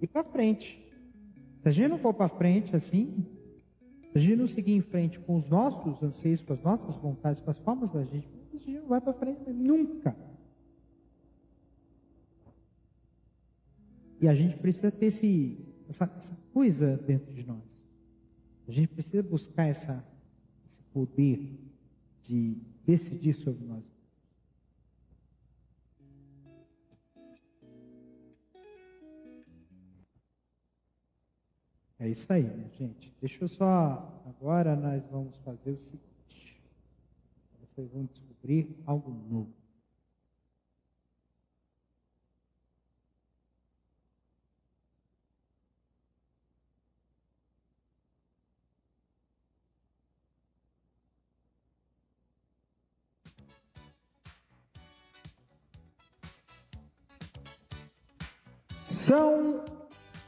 ir para frente. Se a gente não for para frente assim, se a gente não seguir em frente com os nossos anseios, com as nossas vontades, com as formas da gente não vai para frente nunca. E a gente precisa ter essa coisa dentro de nós. A gente precisa buscar esse poder de decidir sobre nós. É isso aí, minha gente. Deixa eu só... Agora nós vamos fazer o seguinte. Vocês vão descobrir algo novo. São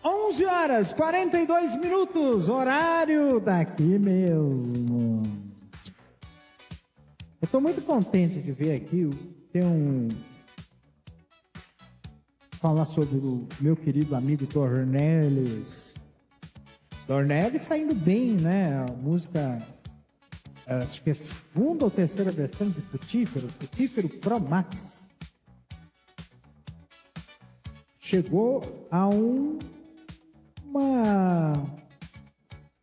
11h42, horário daqui mesmo. Eu estou muito contente de ver aqui, falar sobre o meu querido amigo Dornelles. Dornelles está indo bem, né? A música, acho que é a segunda ou terceira versão de Frutífero Pro Max. Chegou a uma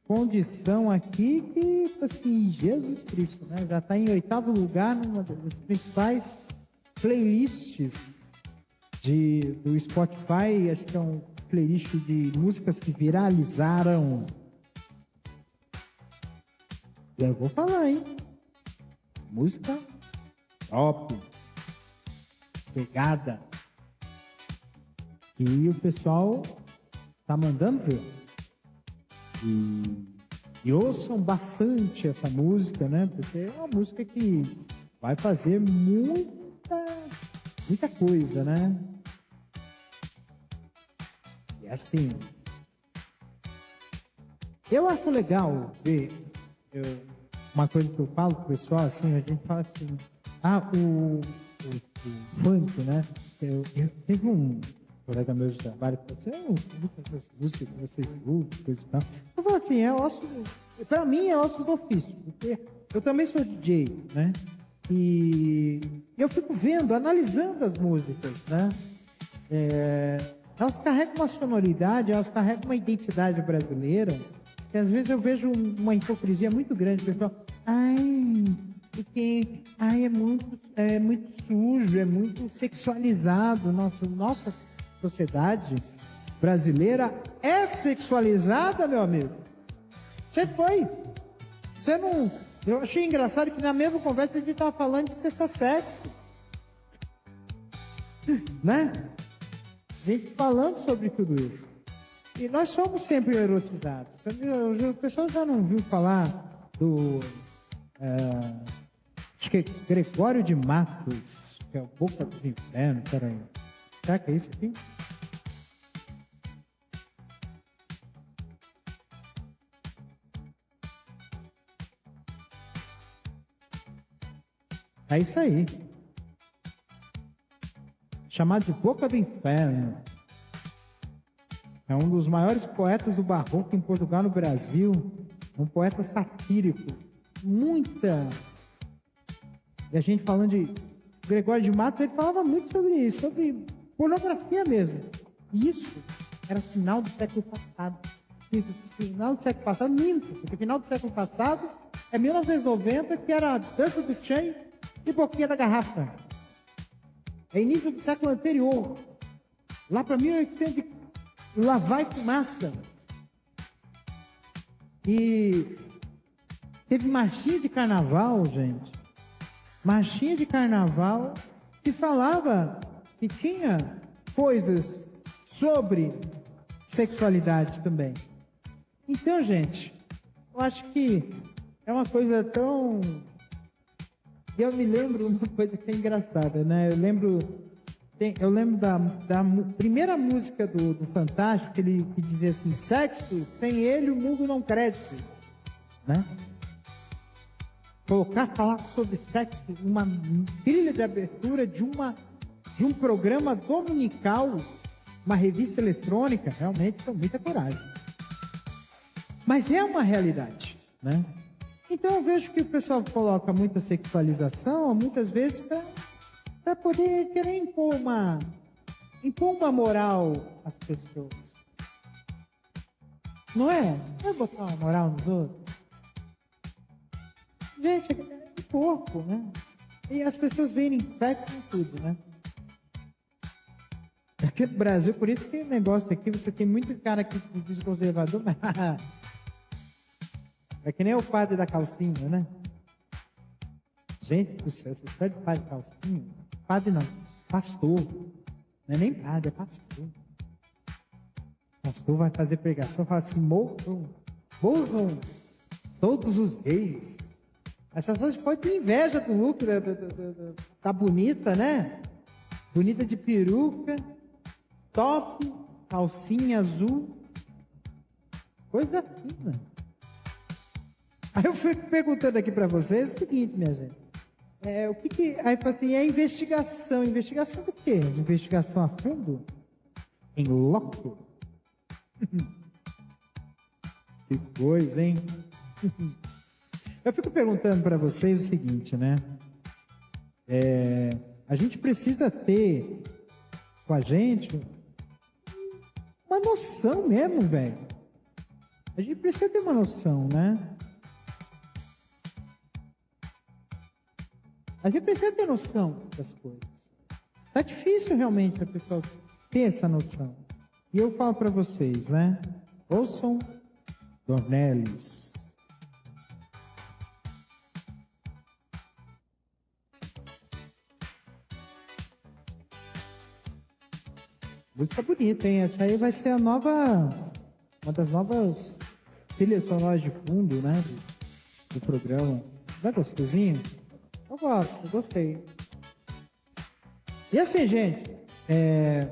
condição aqui que, assim, Jesus Cristo, né? Já está em 8º lugar numa das principais playlists do Spotify. Acho que é um playlist de músicas que viralizaram. E eu vou falar, hein? Música top, pegada. E o pessoal tá mandando ver. E ouçam bastante essa música, né? Porque é uma música que vai fazer muita coisa, né? E assim, eu acho legal ver uma coisa que eu falo pro pessoal, assim, a gente fala assim, o funk, né? Teve um colega meu de trabalho que falou assim, eu ouço essas músicas que vocês ouvem, coisa e tal. Eu falo assim, pra mim é osso do ofício, porque eu também sou DJ, né? E eu fico vendo, analisando as músicas, né? Elas carregam uma sonoridade, elas carregam uma identidade brasileira, que às vezes eu vejo uma hipocrisia muito grande, pessoal. Porque é muito sujo, é muito sexualizado. Nossa sociedade brasileira é sexualizada, meu amigo. Você não. Eu achei engraçado que na mesma conversa a gente estava falando de sexta-sexo, né? A gente falando sobre tudo isso. E nós somos sempre erotizados. O pessoal já não viu falar do... acho que é Gregório de Matos, que é o Boca do Inferno. Peraí. Será que é isso aqui? É isso aí. Chamado de Boca do Inferno. É um dos maiores poetas do barroco em Portugal, no Brasil. Um poeta satírico. E a gente falando de Gregório de Matos, ele falava muito sobre isso, sobre pornografia mesmo. E isso era final do século passado. Final do século passado, minto, porque final do século passado é 1990, que era a dança do Chain e boquinha da garrafa. É início do século anterior. Lá para 1800, lá vai fumaça. E teve marchinha de carnaval, gente. Marchinha de carnaval que falava que tinha coisas sobre sexualidade também. Então, gente, eu acho que é uma coisa tão... Eu me lembro uma coisa que é engraçada, né? Eu lembro da primeira música do Fantástico, que dizia assim, sexo, sem ele o mundo não cresce, né? Falar sobre sexo, uma trilha de abertura de um programa dominical, uma revista eletrônica, realmente foi muita coragem. Mas é uma realidade, né? Então eu vejo que o pessoal coloca muita sexualização, muitas vezes para poder querer impor uma moral às pessoas. Não é? Não é botar uma moral nos outros. Gente, é corpo, né? E as pessoas veem sexo em tudo, né? Aqui no Brasil, por isso que o negócio aqui, você tem muito cara que diz conservador, mas é que nem o padre da calcinha, né? Gente do céu, você pede padre de calcinha? Padre não, pastor. Não é nem padre, é pastor. Pastor vai fazer pregação, fala assim, morram todos os gays. As pessoas podem ter inveja do look da bonita, né? Bonita de peruca, top, calcinha azul, coisa fina. Aí eu fico perguntando aqui para vocês o seguinte, minha gente. Aí fala assim, é investigação. Investigação do quê? Investigação a fundo? Em loco? Que coisa, hein? Eu fico perguntando para vocês o seguinte, né? A gente precisa ter com a gente uma noção mesmo, velho. A gente precisa ter uma noção, né? A gente precisa ter noção das coisas. Tá difícil realmente a pessoa ter essa noção. E eu falo para vocês, né? Ouçam Dornelles. Música bonita, hein? Essa aí vai ser uma das novas trilhas sonoras de fundo, né? Do programa. Não é gostosinho? Eu gosto, eu gostei. E assim, gente,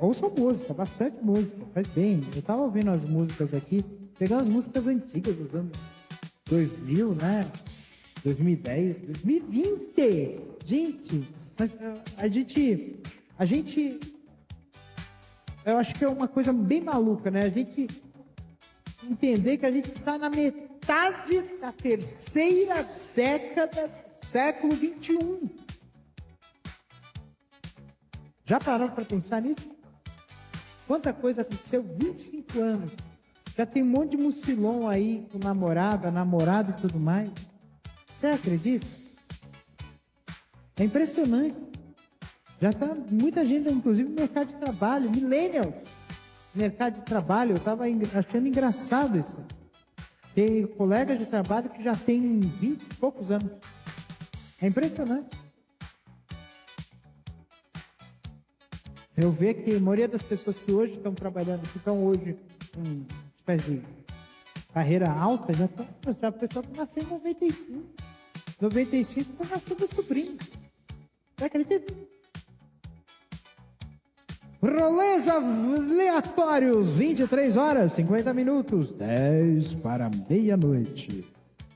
Ouçam música, bastante música, faz bem. Eu tava ouvindo as músicas aqui, pegando as músicas antigas dos anos 2000, né? 2010, 2020. Gente, mas a gente, eu acho que é uma coisa bem maluca, né? A gente entender que a gente está na metade da terceira década do século XXI. Já pararam para pensar nisso? Quanta coisa aconteceu? 25 anos. Já tem um monte de mucilão aí com namorada, namorado e tudo mais. Você acredita? É impressionante. Já está muita gente, inclusive, no mercado de trabalho. Millennials. Mercado de trabalho. Eu estava achando engraçado isso. Tem colegas de trabalho que já têm 20 e poucos anos. É impressionante. Eu vejo que a maioria das pessoas que hoje estão trabalhando, que estão hoje com uma espécie de carreira alta, já a pessoa que nasceu em 95. 95 foi nasceu meu sobrinho. Você acredita? Rolês aleatórios, 23 horas, 50 minutos, 10 para meia-noite.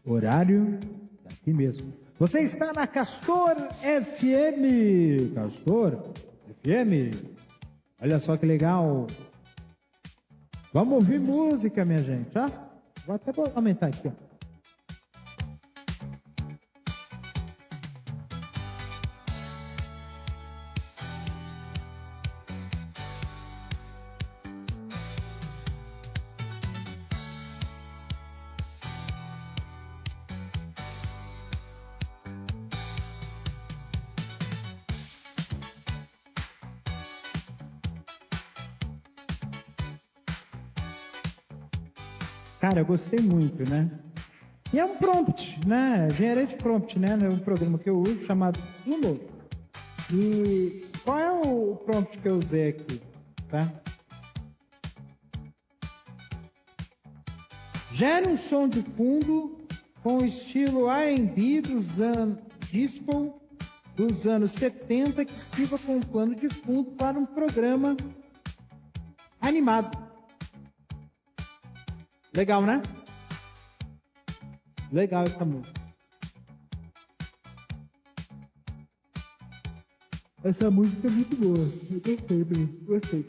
Horário daqui mesmo. Você está na Castor FM. Castor FM. Olha só que legal. Vamos ouvir música, minha gente, ó. Vou até aumentar aqui, ó. Cara, eu gostei muito, né? E é um prompt, né? Engenharia de prompt, né? É um programa que eu uso chamado Zuno. E qual é o prompt que eu usei aqui, tá? Gere um som de fundo com o estilo R&B dos anos disco dos anos 70 que sirva com um plano de fundo para um programa animado. Legal, né? Legal essa música. Essa música é muito boa. Eu gostei.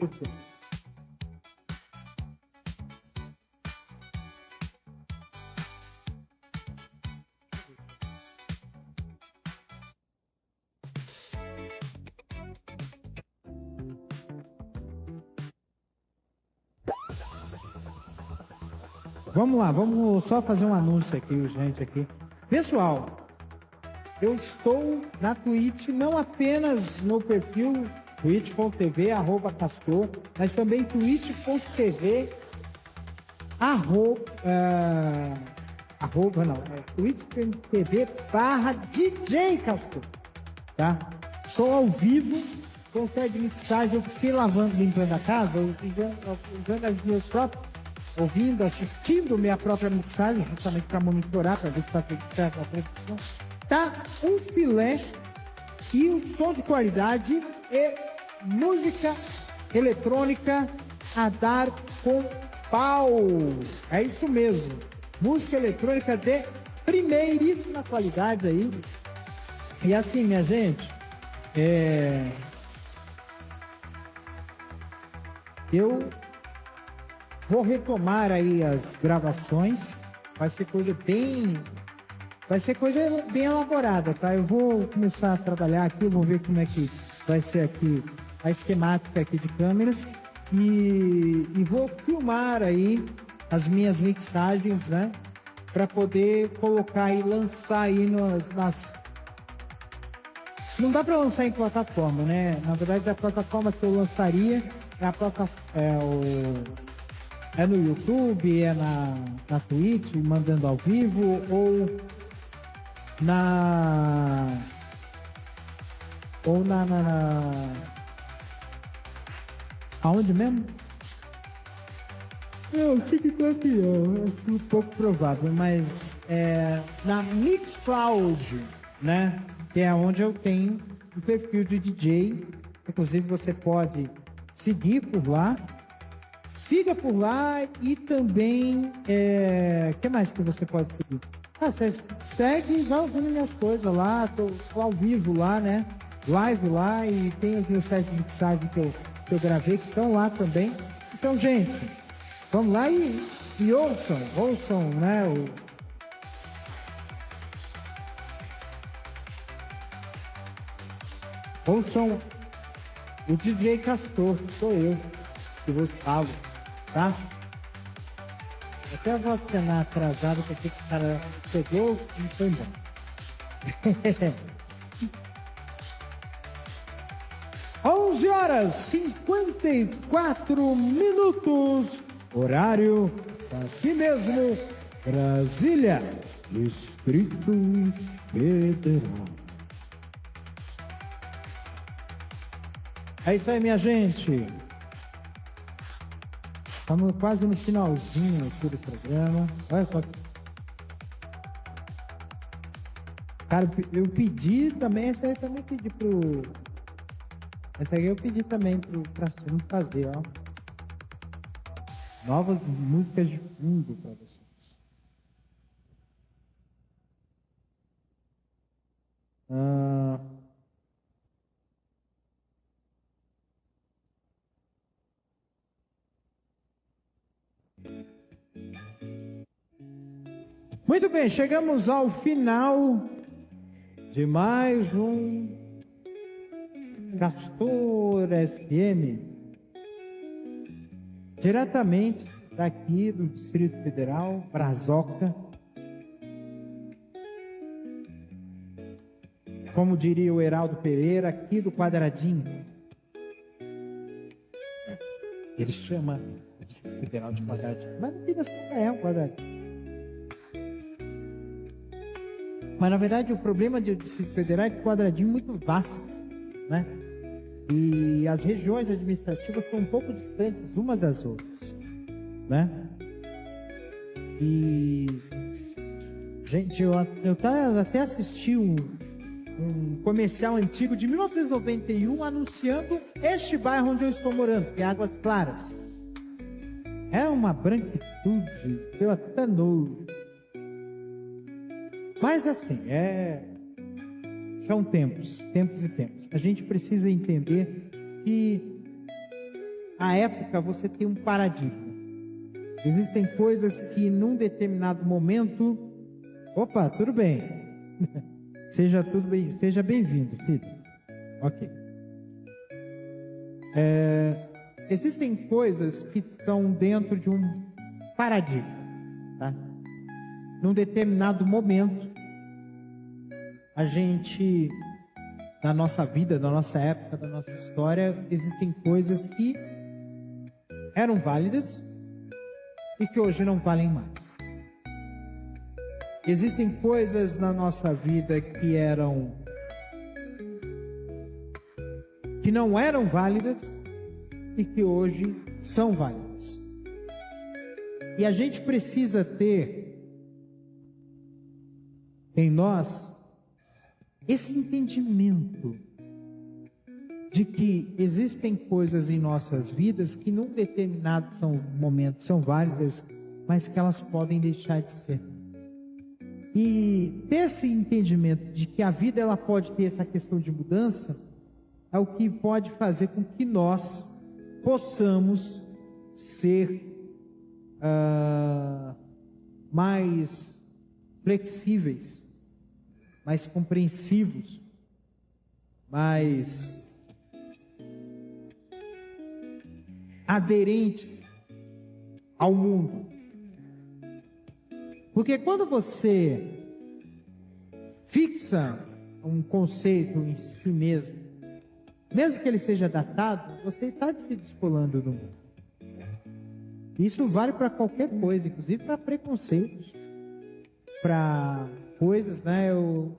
Vamos lá, vamos só fazer um anúncio aqui, gente, aqui. Pessoal, eu estou na Twitch, não apenas no perfil twitch.tv/castor, mas também twitch.tv twitch.tv/DJ Castor, tá? Estou ao vivo, consegue mixagem, eu fiquei limpando a casa, usando as minhas próprias, ouvindo, assistindo minha própria mixagem, justamente para monitorar, para ver se está tudo certo a transmissão. Tá um filé e um som de qualidade e música eletrônica a dar com pau. É isso mesmo. Música eletrônica de primeiríssima qualidade aí. E assim, minha gente, eu vou retomar aí as gravações. Vai ser coisa bem elaborada, tá? Eu vou começar a trabalhar aqui, vou ver como é que vai ser aqui a esquemática aqui de câmeras e vou filmar aí as minhas mixagens, né? Para poder colocar e lançar aí nas... Não dá para lançar em plataforma, né? Na verdade, a plataforma que eu lançaria é no YouTube, é na Twitch, mandando ao vivo, ou aonde mesmo? O TikTok é um pouco provável, mas na Mixcloud, né? Que é onde eu tenho um perfil de DJ. Inclusive você pode seguir por lá. Siga por lá e também, que mais que você pode seguir? Você segue e vai ouvindo minhas coisas lá, tô ao vivo lá, né? Live lá e tem os meus sets de mixagem que eu gravei que estão lá também. Então, gente, vamos lá e ouçam, né? Ouçam o DJ Castor, que sou eu, que vos falo, tá? Até vou acenar atrasado, porque o cara chegou e foi embora. 11h54, horário aqui mesmo, Brasília, Distrito Federal. É isso aí, minha gente. Estamos quase no finalzinho aqui do programa. Olha só. Cara, eu pedi também, essa aí eu também pedi essa aí eu pedi também pra Suno fazer, ó. Novas músicas de fundo pra vocês. Muito bem, chegamos ao final de mais um Castor FM, diretamente daqui do Distrito Federal, Brazoca. Como diria o Heraldo Pereira, aqui do Quadradinho. Ele chama o Distrito Federal de Quadradinho, mas no fim das contas é um quadradinho. Mas, na verdade, o problema do Distrito Federal é que o quadradinho é muito vasto, né? E as regiões administrativas são um pouco distantes umas das outras, né? E, gente, eu até assisti um comercial antigo de 1991 anunciando este bairro onde eu estou morando, que é Águas Claras. É uma branquitude, deu até nojo. Mas assim, são tempos e tempos. A gente precisa entender que a época você tem um paradigma. Existem coisas que num determinado momento... Opa, tudo bem. Seja bem-vindo, filho. Ok. Existem coisas que estão dentro de um paradigma, tá? Num determinado momento, a gente, na nossa vida, na nossa época, da nossa história, existem coisas que eram válidas e que hoje não valem mais. Existem coisas na nossa vida que não eram válidas e que hoje são válidas. E a gente precisa ter em nós esse entendimento de que existem coisas em nossas vidas que num determinado momento são válidas, mas que elas podem deixar de ser. E ter esse entendimento de que a vida ela pode ter essa questão de mudança é o que pode fazer com que nós possamos ser mais flexíveis, mais compreensivos, mais aderentes ao mundo. Porque quando você fixa um conceito em si mesmo, mesmo que ele seja datado, você está se descolando do mundo. Isso vale para qualquer coisa, inclusive para preconceitos, para coisas, né? Eu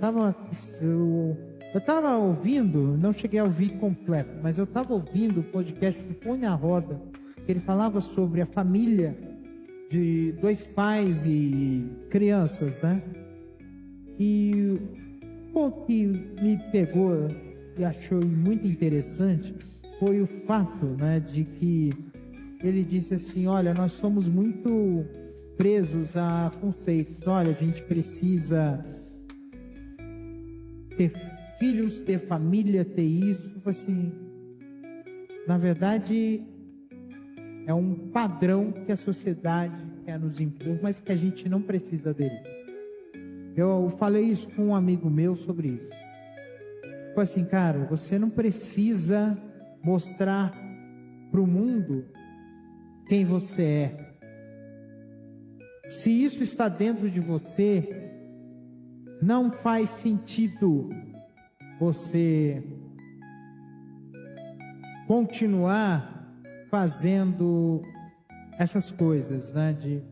estava ouvindo, não cheguei a ouvir completo, mas eu estava ouvindo o podcast do Põe na Roda, que ele falava sobre a família de 2 pais e crianças, né? E um ponto que me pegou e achou muito interessante foi o fato, né, de que ele disse assim, olha, nós somos muito presos a conceitos. Olha, a gente precisa ter filhos, ter família, ter isso. Assim, na verdade, é um padrão que a sociedade quer nos impor, mas que a gente não precisa dele. Eu falei isso com um amigo meu sobre isso. Foi assim, cara, você não precisa mostrar para o mundo quem você é. Se isso está dentro de você, não faz sentido você continuar fazendo essas coisas, né? De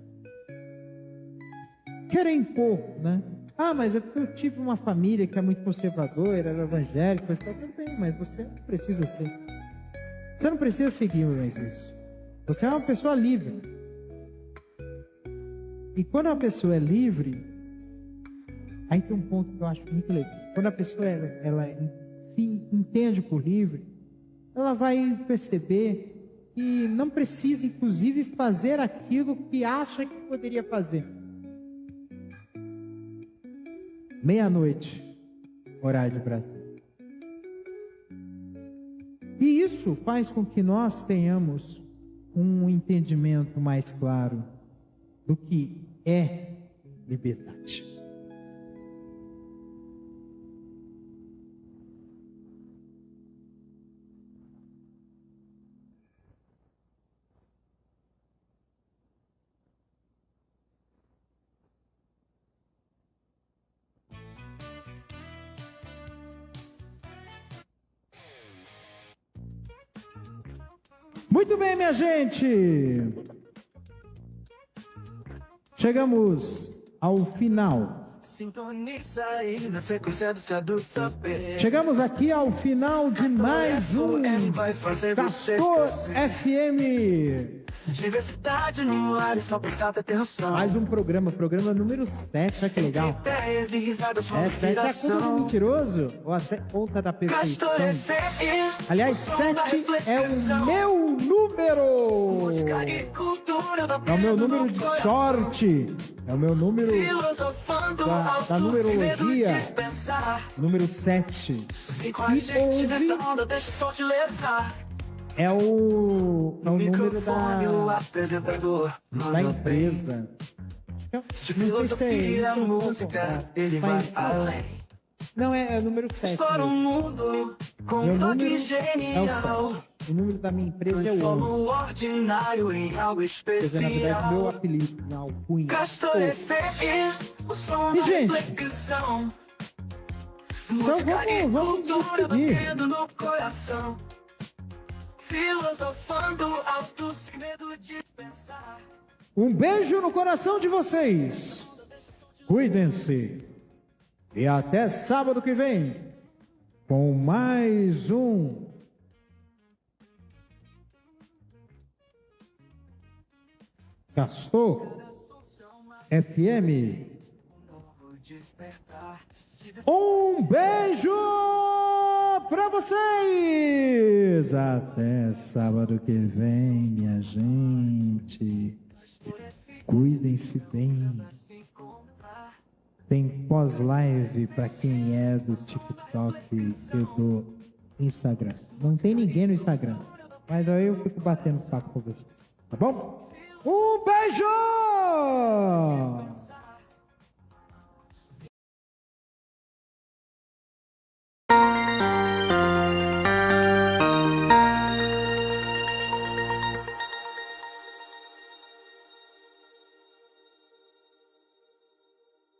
querer impor, né? Ah, mas é porque eu tive uma família que é muito conservadora, era evangélica, está tudo bem, mas você não precisa ser. Você não precisa seguir mais isso. Você é uma pessoa livre. E quando uma pessoa é livre, aí tem um ponto que eu acho muito legal. Quando a pessoa ela se entende por livre, ela vai perceber que não precisa, inclusive, fazer aquilo que acha que poderia fazer. Meia-noite, horário de Brasília. E isso faz com que nós tenhamos um entendimento mais claro do que é liberdade. Muito bem, minha gente. Chegamos ao final. Sintoniza aí na frequência do seu saber. Chegamos aqui ao final de mais um Castor FM. Diversidade no ar e só prestar atenção. Mais um programa número 7, olha que legal. Ideias e risadas com 7 é a conta do mentiroso ou até conta da perfeição. Castor FM. Aliás, 7 é o meu número. Música e cultura da É o meu número de sorte. É o meu número filosofando da numerologia. Número 7. Vem com a gente nessa onda, deixa o som te levar. É o número Microfone, o apresentador. da empresa. De filosofia, música, ele vai além. Não, é o número 7. Para o mundo com Meu um toque número é genial. o 7. O número da minha empresa é o Transforma 11. o ordinário em algo Quer dizer, na verdade, meu especial. apelido, minha alcunha. Castor FM, o som E, da gente, reflexão. então Música e vamos cultura despedir. batendo no coração. Filosofando alto sem medo de pensar. Um beijo no coração de vocês. Cuidem-se. E até sábado que vem com mais um Castor FM. Um beijo para vocês. Até sábado que vem, minha gente. Cuidem-se bem. Tem pós-live para quem é do TikTok e do Instagram. Não tem ninguém no Instagram, mas aí eu fico batendo papo com vocês, tá bom? Um beijo!